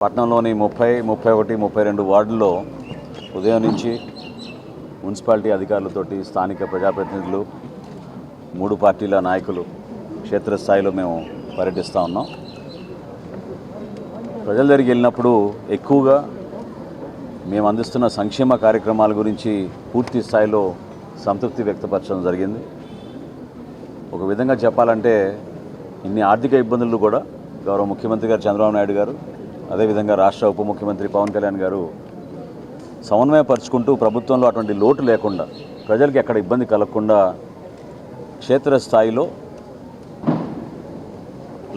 పట్టణంలోని 30, 31, 32 వార్డుల్లో ఉదయం నుంచి మున్సిపాలిటీ అధికారులతోటి స్థానిక ప్రజాప్రతినిధులు 3 పార్టీల నాయకులు క్షేత్రస్థాయిలో మేము పర్యటిస్తూ ఉన్నాం. ప్రజల దగ్గరికి వెళ్ళినప్పుడు ఎక్కువగా మేము అందిస్తున్న సంక్షేమ కార్యక్రమాల గురించి పూర్తి స్థాయిలో సంతృప్తి వ్యక్తపరచడం జరిగింది. ఒక విధంగా చెప్పాలంటే ఇన్ని ఆర్థిక ఇబ్బందులు కూడా గౌరవ ముఖ్యమంత్రి గారు చంద్రబాబు నాయుడు గారు, అదేవిధంగా రాష్ట్ర ఉప ముఖ్యమంత్రి పవన్ కళ్యాణ్ గారు సమన్వయపరుచుకుంటూ ప్రభుత్వంలో అటువంటి లోటు లేకుండా, ప్రజలకి ఎక్కడ ఇబ్బంది కలగకుండా క్షేత్రస్థాయిలో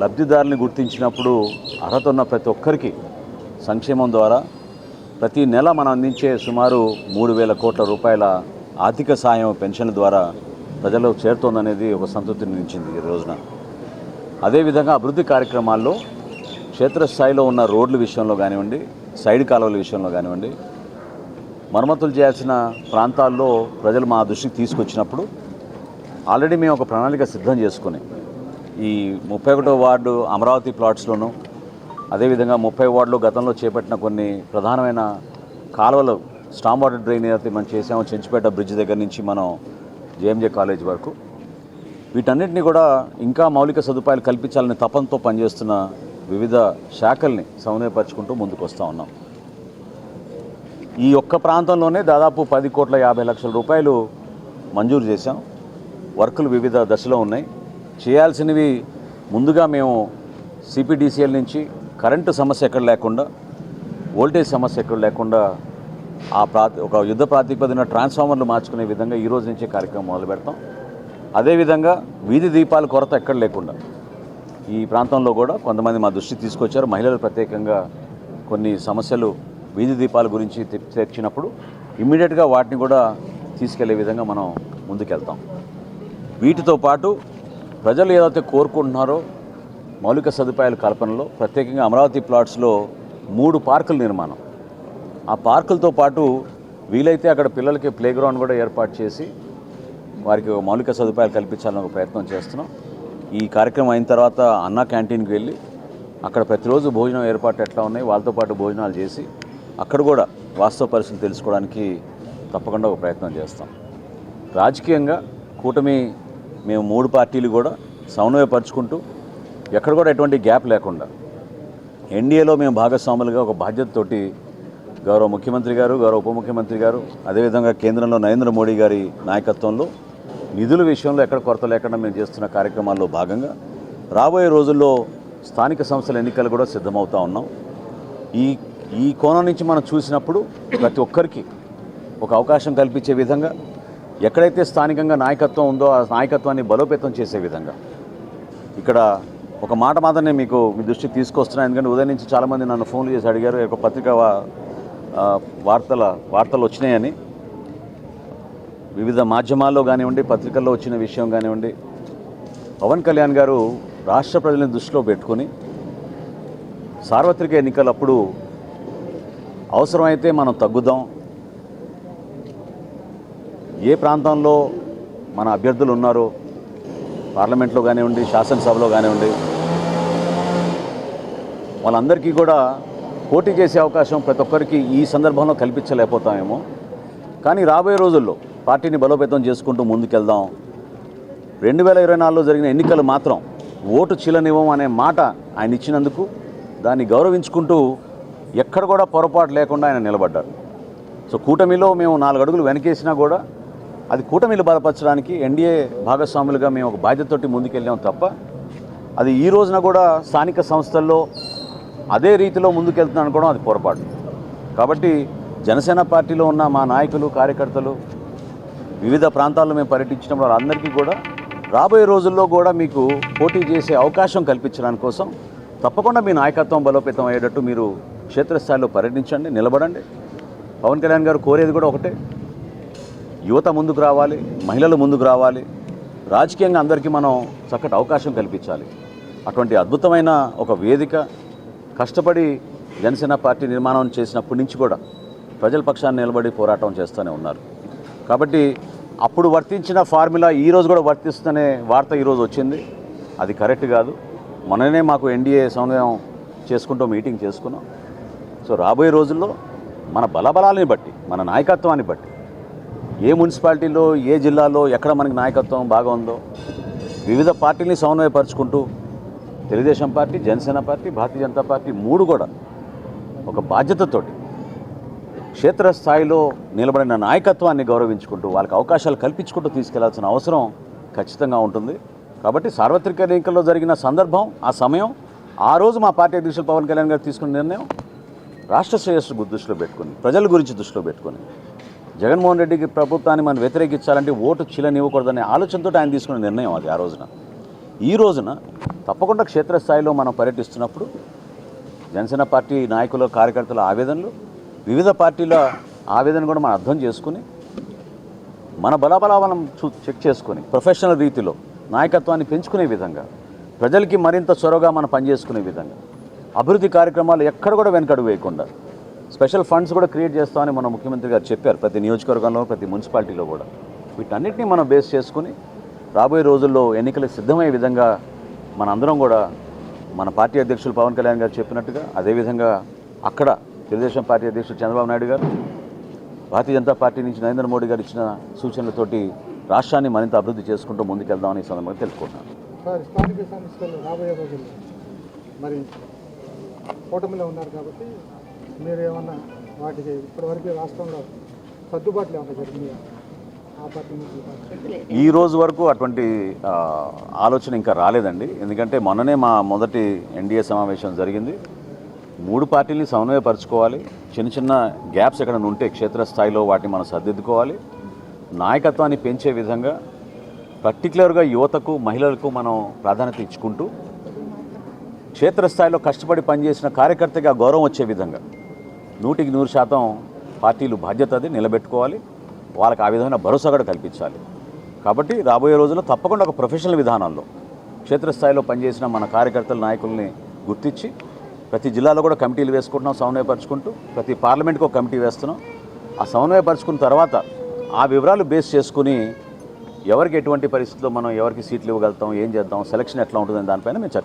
లబ్ధిదారుని గుర్తించినప్పుడు అర్హత ఉన్న ప్రతి ఒక్కరికి సంక్షేమం ద్వారా ప్రతి నెల మనం అందించే సుమారు 3,000 కోట్ల రూపాయల ఆర్థిక సాయం పెన్షన్ల ద్వారా ప్రజలకు చేరుతోందనేది ఒక సంతృప్తిని నించింది ఈ రోజున. అదేవిధంగా అభివృద్ధి కార్యక్రమాల్లో క్షేత్రస్థాయిలో ఉన్న రోడ్ల విషయంలో కానివ్వండి, సైడ్ కాలువల విషయంలో కానివ్వండి, మరమ్మతులు చేయాల్సిన ప్రాంతాల్లో ప్రజలు మా దృష్టికి తీసుకొచ్చినప్పుడు ఆల్రెడీ మేము ఒక ప్రణాళిక సిద్ధం చేసుకుని ఈ 31వ వార్డు అమరావతి ప్లాట్స్లోనూ, అదేవిధంగా 30 వార్డులో గతంలో చేపట్టిన కొన్ని ప్రధానమైన కాలువలు, స్టామ్ వాటర్ డ్రైన్ అయితే మనం చేసామో, చెంచుపేట బ్రిడ్జ్ దగ్గర నుంచి మనం జేఎంజే కాలేజ్ వరకు, వీటన్నిటిని కూడా ఇంకా మౌలిక సదుపాయాలు కల్పించాలని తపంతో పనిచేస్తున్న వివిధ శాఖల్ని సమన్వయపరుచుకుంటూ ముందుకు వస్తూ ఉన్నాం. ఈ ఒక్క ప్రాంతంలోనే దాదాపు 10,50,00,000 రూపాయలు మంజూరు చేశాం. వర్కులు వివిధ దశలో ఉన్నాయి. చేయాల్సినవి ముందుగా మేము సిపిడిసిఎల్ నుంచి కరెంటు సమస్య ఎక్కడ లేకుండా, వోల్టేజ్ సమస్య ఎక్కడ లేకుండా ఒక యుద్ధ ప్రాతిపదికన ట్రాన్స్ఫార్మర్లు మార్చుకునే విధంగా ఈ రోజు నుంచే కార్యక్రమం మొదలు పెడతాం. అదేవిధంగా వీధి దీపాల కొరత ఎక్కడ లేకుండా ఈ ప్రాంతంలో కూడా కొంతమంది మా దృష్టికి తీసుకొచ్చారు. మహిళలు ప్రత్యేకంగా కొన్ని సమస్యలు వీధి దీపాల గురించి తెచ్చినప్పుడు ఇమ్మీడియట్గా వాటిని కూడా తీసుకెళ్లే విధంగా మనం ముందుకెళ్తాం. వీటితో పాటు ప్రజలు ఏదైతే కోరుకుంటున్నారో మౌలిక సదుపాయాల కల్పనలో, ప్రత్యేకంగా అమరావతి ప్లాట్స్లో 3 పార్కుల నిర్మాణం, ఆ పార్కులతో పాటు వీలైతే అక్కడ పిల్లలకి ప్లే గ్రౌండ్ కూడా ఏర్పాటు చేసి వారికి మౌలిక సదుపాయాలు కల్పించాలని ఒక ప్రయత్నం చేస్తున్నాం. ఈ కార్యక్రమం అయిన తర్వాత అన్నా క్యాంటీన్కి వెళ్ళి అక్కడ ప్రతిరోజు భోజనం ఏర్పాటు ఎట్లా ఉన్నాయి, వాళ్ళతో పాటు భోజనాలు చేసి అక్కడ కూడా వాస్తవ పరిస్థితులు తెలుసుకోవడానికి తప్పకుండా ఒక ప్రయత్నం చేస్తాం. రాజకీయంగా కూటమి మేము 3 పార్టీలు కూడా సమన్వయపరుచుకుంటూ ఎక్కడ కూడా ఎటువంటి గ్యాప్ లేకుండా ఎన్డీఏలో మేము భాగస్వాములుగా ఒక బాధ్యతతోటి గౌరవ ముఖ్యమంత్రి గారు, గౌరవ ఉప ముఖ్యమంత్రి గారు, అదేవిధంగా కేంద్రంలో నరేంద్ర మోడీ గారి నాయకత్వంలో నిధుల విషయంలో ఎక్కడ కొరత లేకుండా మేము చేస్తున్న కార్యక్రమాల్లో భాగంగా రాబోయే రోజుల్లో స్థానిక సంస్థల ఎన్నికలు కూడా సిద్ధమవుతూ ఉన్నాం. ఈ కోణం నుంచి మనం చూసినప్పుడు ప్రతి ఒక్కరికి ఒక అవకాశం కల్పించే విధంగా, ఎక్కడైతే స్థానికంగా నాయకత్వం ఉందో ఆ నాయకత్వాన్ని బలోపేతం చేసే విధంగా ఇక్కడ ఒక మాట మాత్రమే మీ దృష్టికి తీసుకొస్తున్నాను. ఎందుకంటే ఉదయం నుంచి చాలామంది నన్ను ఫోన్లు చేసి అడిగారు, ఒక పత్రికా వార్తలు వచ్చినాయని. వివిధ మాధ్యమాల్లో కానివ్వండి, పత్రికల్లో వచ్చిన విషయం కానివ్వండి, పవన్ కళ్యాణ్ గారు రాష్ట్ర ప్రజలను దృష్టిలో పెట్టుకుని సార్వత్రిక ఎన్నికలప్పుడు అవసరమైతే మనం తగ్గుదాం, ఏ ప్రాంతంలో మన అభ్యర్థులు ఉన్నారో పార్లమెంట్లో కానివ్వండి, శాసనసభలో కానివ్వండి, వాళ్ళందరికీ కూడా పోటీ చేసే అవకాశం ప్రతి ఒక్కరికి ఈ సందర్భంలో కల్పించలేకపోతామేమో, కానీ రాబోయే రోజుల్లో పార్టీని బలోపేతం చేసుకుంటూ ముందుకెళ్దాం. 2024లో జరిగిన ఎన్నికలు మాత్రం ఓటు చీలనివ్వం అనే మాట ఆయన ఇచ్చినందుకు దాన్ని గౌరవించుకుంటూ ఎక్కడ కూడా పొరపాటు లేకుండా ఆయన నిలబడ్డారు. సో కూటమిలో మేము 4 అడుగులు వెనకేసినా కూడా అది కూటమిలు బలపరచడానికి ఎన్డీఏ భాగస్వాములుగా మేము ఒక బాధ్యతతోటి ముందుకెళ్ళాం తప్ప, అది ఈ రోజున కూడా స్థానిక సంస్థల్లో అదే రీతిలో ముందుకెళ్తున్నాను అనుకోవడం అది పొరపాటు. కాబట్టి జనసేన పార్టీలో ఉన్న మా నాయకులు, కార్యకర్తలు వివిధ ప్రాంతాల్లో మేము పర్యటించినప్పుడు వాళ్ళందరికీ కూడా రాబోయే రోజుల్లో కూడా మీకు పోటీ చేసే అవకాశం కల్పించడానికి కోసం తప్పకుండా మీ నాయకత్వం బలోపేతం అయ్యేటట్టు మీరు క్షేత్రస్థాయిలో పర్యటించండి, నిలబడండి. పవన్ కళ్యాణ్ గారు కోరేది కూడా ఒకటే, యువత ముందుకు రావాలి, మహిళలు ముందుకు రావాలి, రాజకీయంగా అందరికీ మనం చక్కటి అవకాశం కల్పించాలి. అటువంటి అద్భుతమైన ఒక వేదిక కష్టపడి జనసేన పార్టీ నిర్మాణం చేసినప్పటి నుంచి కూడా ప్రజల పక్షాన్ని నిలబడి పోరాటం చేస్తూనే ఉన్నారు. కాబట్టి అప్పుడు వర్తించిన ఫార్ములా ఈరోజు కూడా వర్తిస్తుందనే వార్త ఈరోజు వచ్చింది. అది కరెక్ట్ కాదు. మొన్ననే మాకు ఎన్డీఏ సమన్వయం చేసుకుంటూ మీటింగ్ చేసుకున్నాం. సో రాబోయే రోజుల్లో మన బలబలాలని బట్టి, మన నాయకత్వాన్ని బట్టి, ఏ మున్సిపాలిటీలో, ఏ జిల్లాలో ఎక్కడ మనకి నాయకత్వం బాగా ఉందో వివిధ పార్టీలని సమన్వయపరుచుకుంటూ Telugu Desam party, Janasena party, Bharatiya Janata party మూడు కూడా ఒక బాధ్యతతోటి క్షేత్రస్థాయిలో నిలబడిన నాయకత్వాన్ని గౌరవించుకుంటూ వాళ్ళకి అవకాశాలు కల్పించుకుంటూ తీసుకెళ్లాల్సిన అవసరం ఖచ్చితంగా ఉంటుంది. కాబట్టి సార్వత్రిక ఎన్నికల్లో జరిగిన సందర్భం, ఆ సమయం, ఆ రోజు మా పార్టీ అధ్యక్షులు పవన్ కళ్యాణ్ గారు తీసుకున్న నిర్ణయం రాష్ట్ర శ్రేయస్సు దృష్టిలో పెట్టుకుని, ప్రజల గురించి దృష్టిలో పెట్టుకుని, జగన్మోహన్ రెడ్డికి ప్రభుత్వాన్ని మనం వ్యతిరేకించాలంటే ఓటు చీలనివ్వకూడదనే ఆలోచనతో ఆయన తీసుకున్న నిర్ణయం అది ఆ రోజున. ఈ రోజున తప్పకుండా క్షేత్రస్థాయిలో మనం పర్యటిస్తున్నప్పుడు జనసేన పార్టీ నాయకుల, కార్యకర్తల ఆవేదనలు, వివిధ పార్టీల ఆవేదన కూడా మనం అర్థం చేసుకుని మన బలాబలాలను చెక్ చేసుకొని ప్రొఫెషనల్ రీతిలో నాయకత్వాన్ని పెంచుకునే విధంగా, ప్రజలకి మరింత చొరవగా మనం పనిచేసుకునే విధంగా, అభివృద్ధి కార్యక్రమాలు ఎక్కడ కూడా వెనకడుగు వేయకుండా స్పెషల్ ఫండ్స్ కూడా క్రియేట్ చేస్తామని మన ముఖ్యమంత్రి గారు చెప్పారు. ప్రతి నియోజకవర్గంలో, ప్రతి మున్సిపాలిటీలో కూడా వీటన్నిటిని మనం బేస్ చేసుకుని రాబోయే రోజుల్లో ఎన్నికలకు సిద్ధమయ్యే విధంగా మన అందరం కూడా మన పార్టీ అధ్యక్షులు పవన్ కళ్యాణ్ గారు చెప్పినట్టుగా, అదేవిధంగా అక్కడ తెలుగుదేశం పార్టీ అధ్యక్షుడు చంద్రబాబు నాయుడు గారు, భారతీయ జనతా పార్టీ నుంచి నరేంద్ర మోడీ గారు ఇచ్చిన సూచనలతోటి రాష్ట్రాన్ని మరింత అభివృద్ధి చేసుకుంటూ ముందుకెళ్దామని ఈ సందర్భంగా తెలుసుకుంటున్నాను. సార్, స్థానిక సంస్థలు రాబోయే రోజుల్లో మరి కూటమిలో ఉన్నారు కాబట్టి మీరు ఏమన్నా వాటికి ఇప్పటివరకు రాష్ట్రంలో సర్దుబాట్లు ఏమన్నా జరిగినాయా ఆ పార్టీ నుంచి? ఈ రోజు వరకు అటువంటి ఆలోచన ఇంకా రాలేదండి. ఎందుకంటే మొన్ననే మా మొదటి ఎన్డీఏ సమావేశం జరిగింది. మూడు పార్టీలని సమన్వయపరచుకోవాలి. చిన్న చిన్న గ్యాప్స్ ఎక్కడ ఉంటే క్షేత్రస్థాయిలో వాటిని మనం సర్దిద్దుకోవాలి. నాయకత్వాన్ని పెంచే విధంగా పర్టికులర్గా యువతకు, మహిళలకు మనం ప్రాధాన్యత ఇచ్చుకుంటూ క్షేత్రస్థాయిలో కష్టపడి పనిచేసిన కార్యకర్తగా గౌరవం వచ్చే విధంగా 100% పార్టీలు బాధ్యత అది నిలబెట్టుకోవాలి. వాళ్ళకి ఆ విధమైన భరోసా కూడా కల్పించాలి. కాబట్టి రాబోయే రోజుల్లో తప్పకుండా ఒక ప్రొఫెషనల్ విధానంలో క్షేత్రస్థాయిలో పనిచేసిన మన కార్యకర్తల, నాయకుల్ని గుర్తించి ప్రతి జిల్లాలో కూడా కమిటీలు వేసుకుంటున్నాం సమన్వయపరుచుకుంటూ. ప్రతి పార్లమెంట్కి ఒక కమిటీ వేస్తున్నాం. ఆ సమన్వయపరుచుకున్న తర్వాత ఆ వివరాలు బేస్ చేసుకుని ఎవరికి ఎటువంటి పరిస్థితుల్లో మనం ఎవరికి సీట్లు ఇవ్వగలుగుతాం, ఏం చేద్దాం, సెలక్షన్ ఎట్లా ఉంటుందని దానిపైన మేము